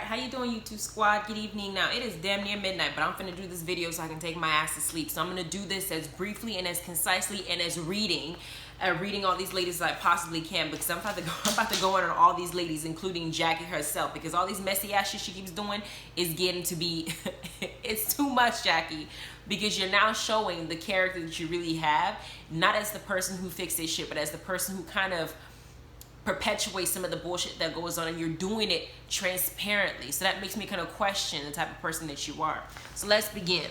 how you doing, YouTube squad? Good evening. Now, it is damn near midnight, but I'm finna do this video so I can take my ass to sleep. So I'm gonna do this as briefly and as concisely and as reading all these ladies as I possibly can, because I'm about to go on all these ladies, including Jackie herself, because all these messy ass shit she keeps doing is getting to be, it's too much, Jackie, because you're now showing the character that you really have, not as the person who fixes shit, but as the person who kind of perpetuate some of the bullshit that goes on, and you're doing it transparently. So that makes me kind of question the type of person that you are. So let's begin.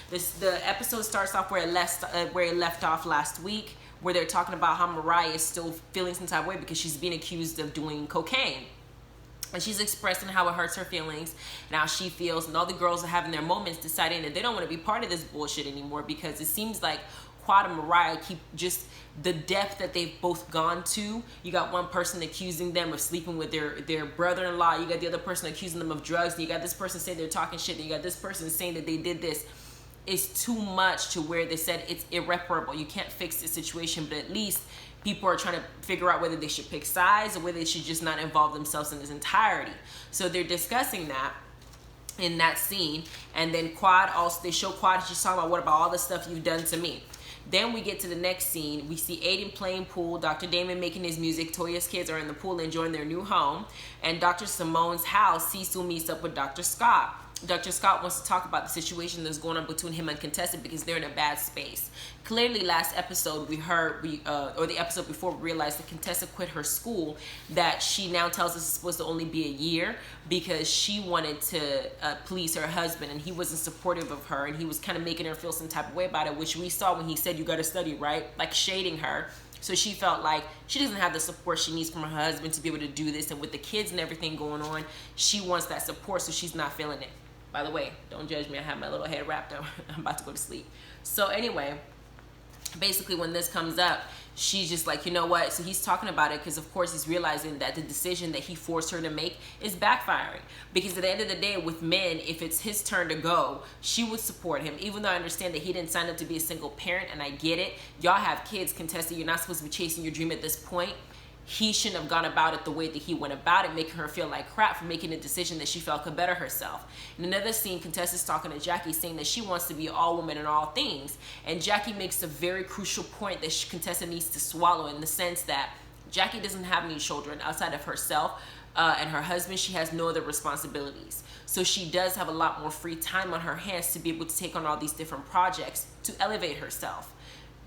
The episode starts off where it left off last week, where they're talking about how Mariah is still feeling some type of way because she's being accused of doing cocaine. And she's expressing how it hurts her feelings and how she feels, and all the girls are having their moments deciding that they don't want to be part of this bullshit anymore, because it seems like Quad and Mariah keep just the depth that they've both gone to. You got one person accusing them of sleeping with their brother-in-law. You got the other person accusing them of drugs. And you got this person saying they're talking shit. And you got this person saying that they did this. It's too much to where they said it's irreparable. You can't fix the situation, but at least people are trying to figure out whether they should pick sides or whether they should just not involve themselves in this entirety. So they're discussing that in that scene. And then Quad also, they show Quad, she's talking about, what about all the stuff you've done to me? Then we get to the next scene. We see Aiden playing pool, Dr. Damon making his music, Toya's kids are in the pool enjoying their new home, and Dr. Simone's house, Cecil meets up with Dr. Scott. Dr. Scott wants to talk about the situation that's going on between him and Contessa because they're in a bad space. Clearly, last episode or the episode before, we realized that Contessa quit her school, that she now tells us it's supposed to only be a year because she wanted to please her husband, and he wasn't supportive of her, and he was kind of making her feel some type of way about it, which we saw when he said, you got to study, right? Like shading her. So she felt like she doesn't have the support she needs from her husband to be able to do this, and with the kids and everything going on, she wants that support, so she's not feeling it. By the way, don't judge me. I have my little head wrapped up. I'm about to go to sleep. So anyway, basically when this comes up, she's just like, you know what? So he's talking about it because, of course, he's realizing that the decision that he forced her to make is backfiring. Because at the end of the day, with men, if it's his turn to go, she would support him. Even though I understand that he didn't sign up to be a single parent, and I get it. Y'all have kids, Contessa. You're not supposed to be chasing your dream at this point. He shouldn't have gone about it the way that he went about it, making her feel like crap for making a decision that she felt could better herself. In another scene, Contessa's talking to Jackie, saying that she wants to be all woman in all things. And Jackie makes a very crucial point that Contessa needs to swallow, in the sense that Jackie doesn't have any children outside of herself and her husband. She has no other responsibilities. So she does have a lot more free time on her hands to be able to take on all these different projects to elevate herself.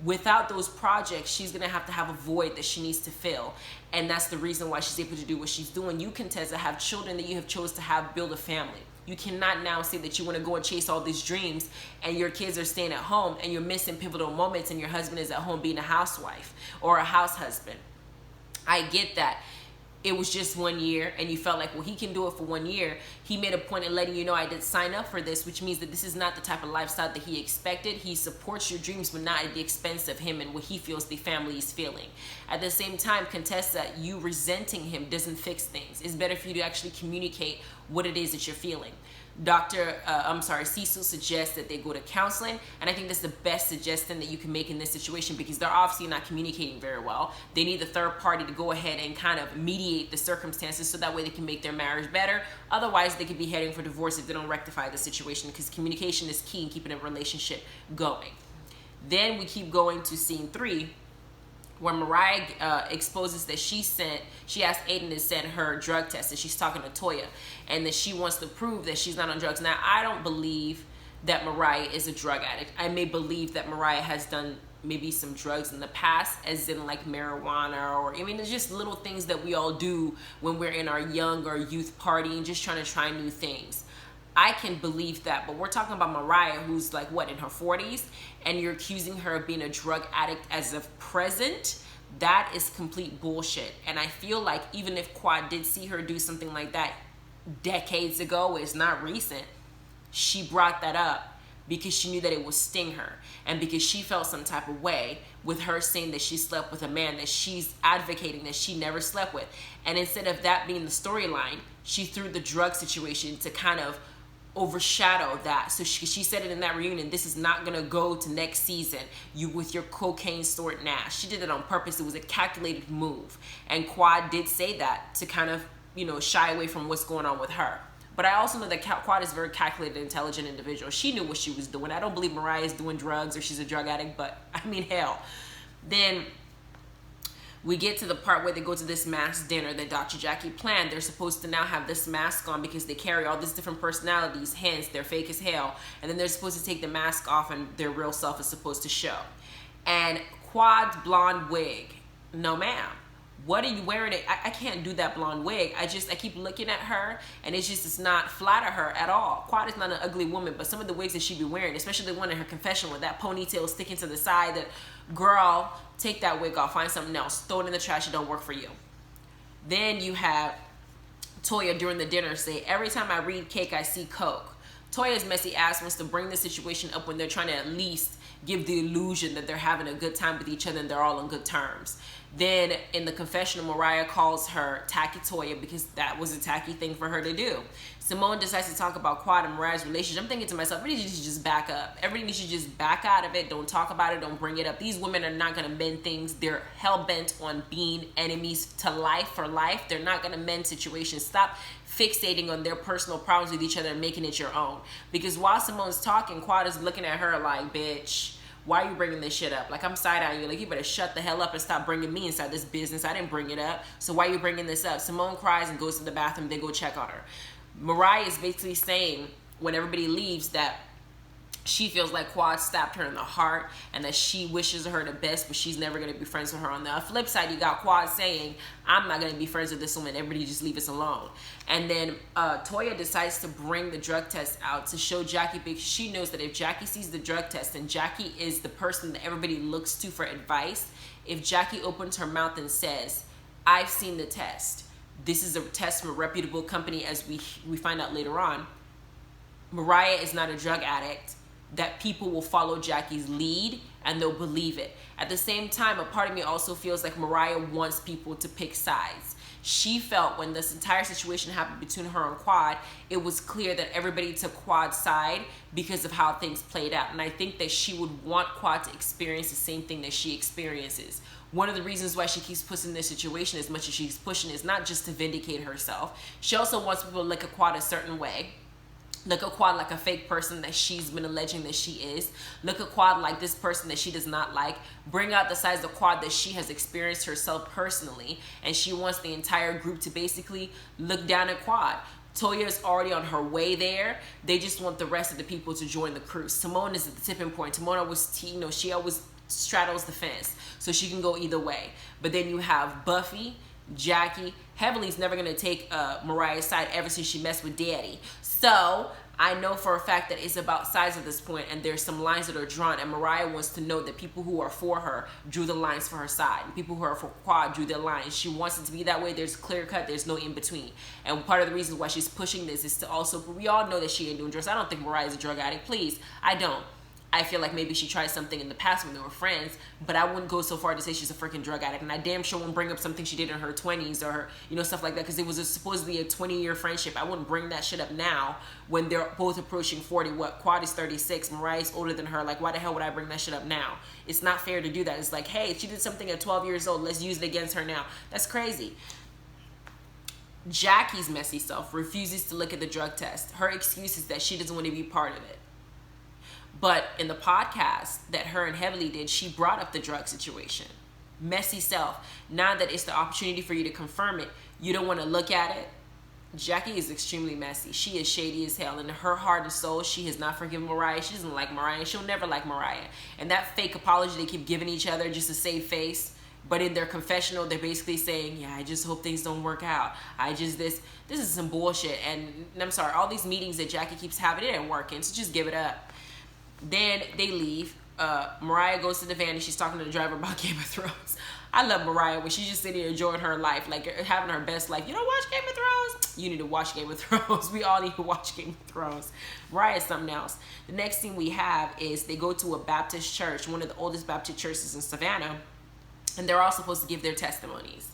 Without those projects, she's going to have a void that she needs to fill. And that's the reason why she's able to do what she's doing. You, Contessa, have children that you have chose to build a family. You cannot now say that you want to go and chase all these dreams and your kids are staying at home and you're missing pivotal moments and your husband is at home being a housewife or a house husband. I get that. It was just 1 year and you felt like, well, he can do it for 1 year. He made a point of letting you know, I did sign up for this, which means that this is not the type of lifestyle that he expected. He supports your dreams, but not at the expense of him and what he feels the family is feeling. At the same time, Contessa, you resenting him doesn't fix things. It's better for you to actually communicate what it is that you're feeling. Cecil suggests that they go to counseling, and I think that's the best suggestion that you can make in this situation, because they're obviously not communicating very well. They need the third party to go ahead and kind of mediate the circumstances so that way they can make their marriage better. Otherwise, they could be heading for divorce if they don't rectify the situation, because communication is key in keeping a relationship going. Then we keep going to scene 3, where Mariah exposes that she asked Aiden to send her drug test, and she's talking to Toya, and that she wants to prove that she's not on drugs. Now, I don't believe that Mariah is a drug addict. I may believe that Mariah has done maybe some drugs in the past, as in like marijuana, or I mean, it's just little things that we all do when we're in our young or youth party and just trying to try new things. I can believe that, but we're talking about Mariah, who's like, what, in her 40s, and you're accusing her of being a drug addict as of present. That is complete bullshit. And I feel like even if Quad did see her do something like that decades ago, it's not recent, she brought that up because she knew that it would sting her, and because she felt some type of way with her saying that she slept with a man that she's advocating that she never slept with. And instead of that being the storyline, she threw the drug situation to kind of overshadow that. So she said it in that reunion, this is not gonna go to next season, you with your cocaine stored Nash. She did it on purpose. It was a calculated move, and Quad did say that to kind of, you know, shy away from what's going on with her. But I also know that Quad is a very calculated, intelligent individual. She knew what she was doing. I don't believe Mariah is doing drugs or she's a drug addict, but I mean, hell. Then we get to the part where they go to this mass dinner that Dr. Jackie planned. They're supposed to now have this mask on because they carry all these different personalities, hence they're fake as hell. And then they're supposed to take the mask off and their real self is supposed to show. And Quad's blonde wig, no ma'am. What are you wearing? I can't do that blonde wig. I keep looking at her and it's not flatter her at all. Quad is not an ugly woman, but some of the wigs that she be wearing, especially the one in her confession with that ponytail sticking to the side, that girl, take that wig off, find something else, throw it in the trash, it don't work for you. Then you have Toya during the dinner say, every time I read cake, I see Coke. Toya's messy ass wants to bring the situation up when they're trying to at least give the illusion that they're having a good time with each other and they're all on good terms. Then in the confessional, Mariah calls her tacky Toya because that was a tacky thing for her to do. Simone decides to talk about Quad and Mariah's relationship. I'm thinking to myself, everybody needs to just back up. Everybody needs to just back out of it. Don't talk about it. Don't bring it up. These women are not going to mend things. They're hell-bent on being enemies to life for life. They're not going to mend situations. Stop fixating on their personal problems with each other and making it your own. Because while Simone's talking, Quad is looking at her like, bitch, why are you bringing this shit up? Like, I'm side-eyeing you. Like, you better shut the hell up and stop bringing me inside this business. I didn't bring it up. So why are you bringing this up? Simone cries and goes to the bathroom. They go check on her. Mariah is basically saying, when everybody leaves, that she feels like Quad stabbed her in the heart and that she wishes her the best, but she's never going to be friends with her. On the flip side, you got Quad saying, I'm not going to be friends with this woman. Everybody just leave us alone. And then Toya decides to bring the drug test out to show Jackie, because she knows that if Jackie sees the drug test and Jackie is the person that everybody looks to for advice, if Jackie opens her mouth and says, I've seen the test, this is a test from a reputable company, as we find out later on, Mariah is not a drug addict, that people will follow Jackie's lead and they'll believe it. At the same time, a part of me also feels like Mariah wants people to pick sides. She felt when this entire situation happened between her and Quad, it was clear that everybody took Quad's side because of how things played out. And I think that she would want Quad to experience the same thing that she experiences. One of the reasons why she keeps pushing this situation as much as she's pushing is not just to vindicate herself. She also wants people to look at Quad a certain way. Look at Quad like a fake person that she's been alleging that she is. Look at Quad like this person that she does not like. Bring out the sides of Quad that she has experienced herself personally. And she wants the entire group to basically look down at Quad. Toya is already on her way there. They just want the rest of the people to join the crew. Simone is at the tipping point. Simone always, she always straddles the fence. So she can go either way. But then you have Buffy, Jackie. Heavenly's never going to take Mariah's side ever since she messed with Daddy. So I know for a fact that it's about sides at this point, and there's some lines that are drawn, and Mariah wants to know that people who are for her drew the lines for her side, and people who are for Quad drew their lines. She wants it to be that way. There's clear cut. There's no in between. And part of the reason why she's pushing this is to also, we all know that she ain't doing drugs. I don't think Mariah's a drug addict. Please, I don't. I feel like maybe she tried something in the past when they were friends, but I wouldn't go so far to say she's a freaking drug addict. And I damn sure won't bring up something she did in her 20s or her, stuff like that, because it was supposedly a 20-year friendship. I wouldn't bring that shit up now when they're both approaching 40. What, Quad is 36, Mariah's older than her. Like, why the hell would I bring that shit up now? It's not fair to do that. It's like, hey, she did something at 12 years old. Let's use it against her now. That's crazy. Jackie's messy self refuses to look at the drug test. Her excuse is that she doesn't want to be part of it. But in the podcast that her and Heavenly did, she brought up the drug situation. Messy self. Now that it's the opportunity for you to confirm it, you don't want to look at it. Jackie is extremely messy. She is shady as hell. In her heart and soul, she has not forgiven Mariah. She doesn't like Mariah. She'll never like Mariah. And that fake apology they keep giving each other just to save face. But in their confessional, they're basically saying, yeah, I just hope things don't work out. This is some bullshit. And I'm sorry, all these meetings that Jackie keeps having, it ain't working. So just give it up. Then they leave. Mariah goes to the van and she's talking to the driver about Game of Thrones. I love Mariah when she's just sitting here enjoying her life, like having her best life. You don't watch Game of Thrones? You need to watch Game of Thrones. We all need to watch Game of Thrones. Mariah is something else. The next thing we have is they go to a Baptist church, one of the oldest Baptist churches in Savannah, and they're all supposed to give their testimonies.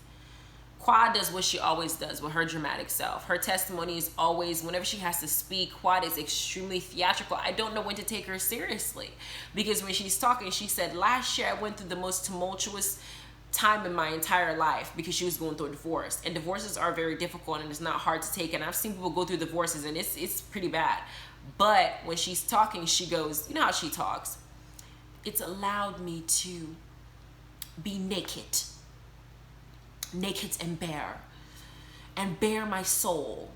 Quad does what she always does with her dramatic self. Her testimony is always, whenever she has to speak, Quad is extremely theatrical. I don't know when to take her seriously. Because when she's talking, she said, last year I went through the most tumultuous time in my entire life because she was going through a divorce. And divorces are very difficult and it's not hard to take. And I've seen people go through divorces and it's pretty bad. But when she's talking, she goes, you know how she talks? It's allowed me to be naked and bare my soul,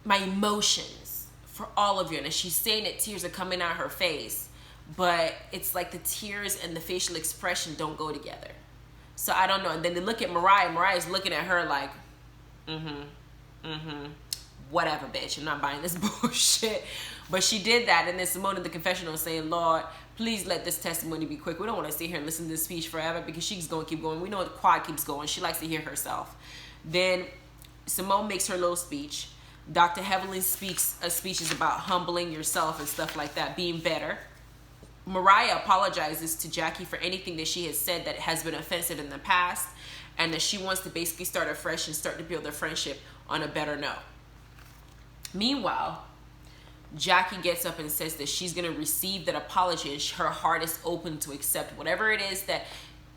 my emotions for all of you. And she's saying that tears are coming out her face, but it's like the tears and the facial expression don't go together. So I don't know. And then they look at Mariah. Mariah's looking at her like, whatever, bitch. I'm not buying this bullshit. But she did that. And then Simone in the confessional was saying, Lord, please let this testimony be quick. We don't want to sit here and listen to this speech forever because she's going to keep going. We know the quad keeps going. She likes to hear herself. Then Simone makes her little speech. Dr. Heavenly speaks speeches about humbling yourself and stuff like that, being better. Mariah apologizes to Jackie for anything that she has said that has been offensive in the past, and that she wants to basically start afresh and start to build their friendship on a better note. Meanwhile, Jackie gets up and says that she's going to receive that apology and her heart is open to accept whatever it is that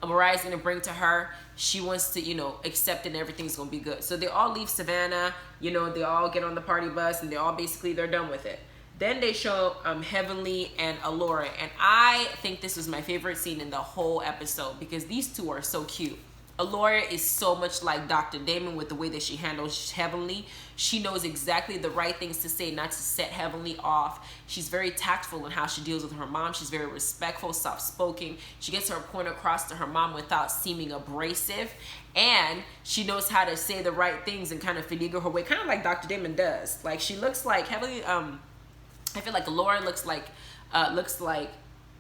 Mariah's going to bring to her. She wants to, accept it and everything's going to be good. So they all leave Savannah, they all get on the party bus and they're done with it. Then they show Heavenly and Allura. And I think this was my favorite scene in the whole episode because these two are so cute. Allura is so much like Dr. Damon with the way that she handles Heavenly. She knows exactly the right things to say, not to set Heavenly off. She's very tactful in how she deals with her mom. She's very respectful, soft-spoken. She gets her point across to her mom without seeming abrasive. And she knows how to say the right things and kind of finagle her way, kind of like Dr. Damon does. Like, she looks like Heavenly, I feel like Allura looks like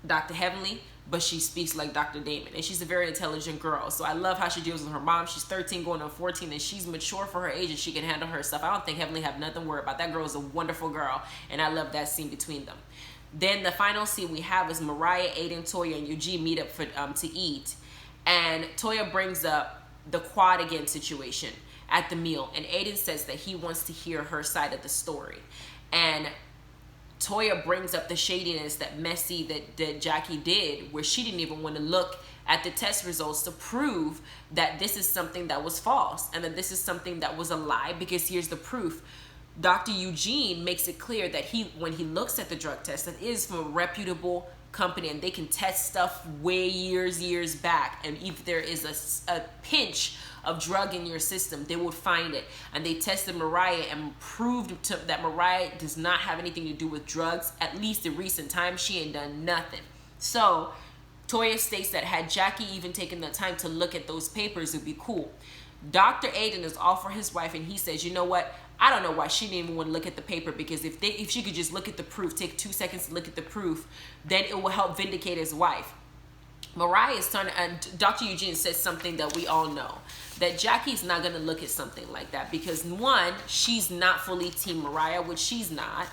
Dr. Heavenly, but she speaks like Dr. Damon. And she's a very intelligent girl. So I love how she deals with her mom. She's 13 going on 14 and she's mature for her age and she can handle herself. I don't think Heavenly have nothing to worry about. That girl is a wonderful girl. And I love that scene between them. Then the final scene we have is Mariah, Aiden, Toya, and Eugene meet up for to eat. And Toya brings up the quad again situation at the meal. And Aiden says that he wants to hear her side of the story. And Toya brings up the shadiness that that Jackie did, where she didn't even want to look at the test results to prove that this is something that was false and that this is something that was a lie, because here's the proof. Dr. Eugene makes it clear that when he looks at the drug test, that is from a reputable company and they can test stuff way years back, and if there is a pinch of drug in your system, they would find it. And they tested Mariah and proved that Mariah does not have anything to do with drugs. At least in recent times, she ain't done nothing. So Toya states that had Jackie even taken the time to look at those papers, it'd be cool. Dr. Aiden is all for his wife, and he says, you know what? I don't know why she didn't even want to look at the paper, because if she could just look at the proof, take 2 seconds to look at the proof, then it will help vindicate his wife. Mariah is starting, and Dr. Eugene says something that we all know, that Jackie's not going to look at something like that because, one, she's not fully Team Mariah, which she's not.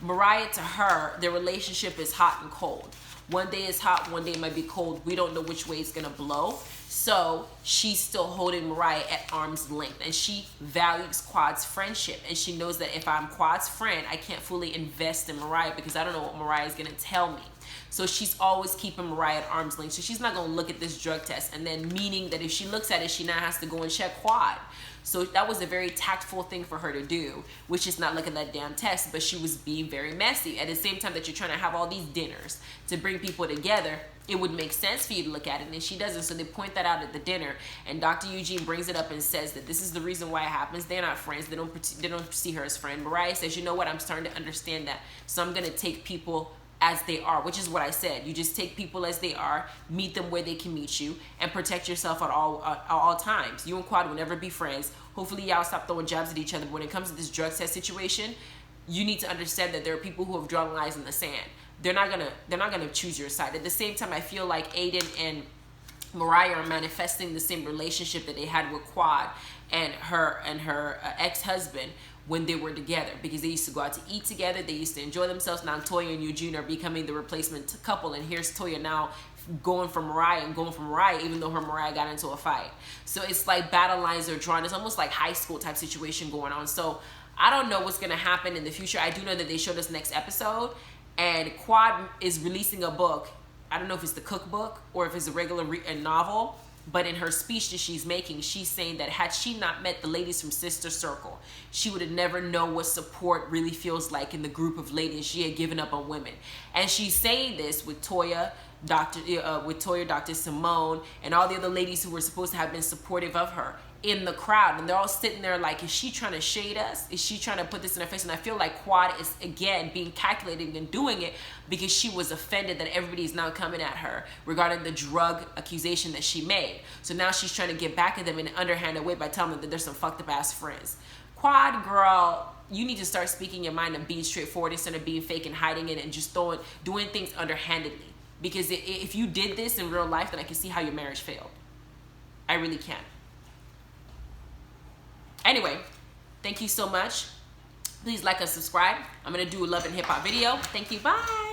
Mariah, to her, their relationship is hot and cold. One day is hot, one day it might be cold. We don't know which way it's going to blow. So she's still holding Mariah at arm's length, and she values Quad's friendship, and she knows that if I'm Quad's friend, I can't fully invest in Mariah because I don't know what Mariah is going to tell me. So she's always keeping Mariah at arm's length. So she's not going to look at this drug test, and then meaning that if she looks at it, she now has to go and check Quad. So that was a very tactful thing for her to do, which is not look at that damn test, but she was being very messy. At the same time that you're trying to have all these dinners to bring people together, it would make sense for you to look at it, and she doesn't. So they point that out at the dinner, and Dr. Eugene brings it up and says that this is the reason why it happens. They're not friends. They don't see her as friend. Mariah says, you know what? I'm starting to understand that. So I'm going to take people as they are, which is what I said. You just take people as they are, meet them where they can meet you, and protect yourself at all times. You and Quad will never be friends. Hopefully y'all stop throwing jabs at each other. But when it comes to this drug test situation, you need to understand that there are people who have drawn lines in the sand. They're not gonna choose your side. At the same time, I feel like Aiden and Mariah are manifesting the same relationship that they had with Quad and her ex-husband when they were together, because they used to go out to eat together, they used to enjoy themselves. Now Toya and Eugene are becoming the replacement couple, and here's Toya now going for Mariah and going for Mariah, even though her Mariah got into a fight. So it's like battle lines are drawn. It's almost like high school type situation going on. So I don't know what's gonna happen in the future. I do know that they showed us next episode, and Quad is releasing a book I don't know if it's the cookbook or if it's a regular novel, but in her speech that she's making, she's saying that had she not met the ladies from Sister Circle, she would have never known what support really feels like in the group of ladies. She had given up on women. And she's saying this with Toya, Dr. Simone, and all the other ladies who were supposed to have been supportive of her in the crowd. And they're all sitting there like, is she trying to shade us? Is she trying to put this in our face? And I feel like Quad is, again, being calculated and doing it because she was offended that everybody's now coming at her regarding the drug accusation that she made. So now she's trying to get back at them in an underhanded way by telling them that they're some fucked up ass friends. Quad, girl, you need to start speaking your mind and being straightforward instead of being fake and hiding it and just doing things underhandedly. Because if you did this in real life, then I can see how your marriage failed. I really can. Anyway, thank you so much. Please like and subscribe. I'm going to do a love and hip hop video. Thank you. Bye.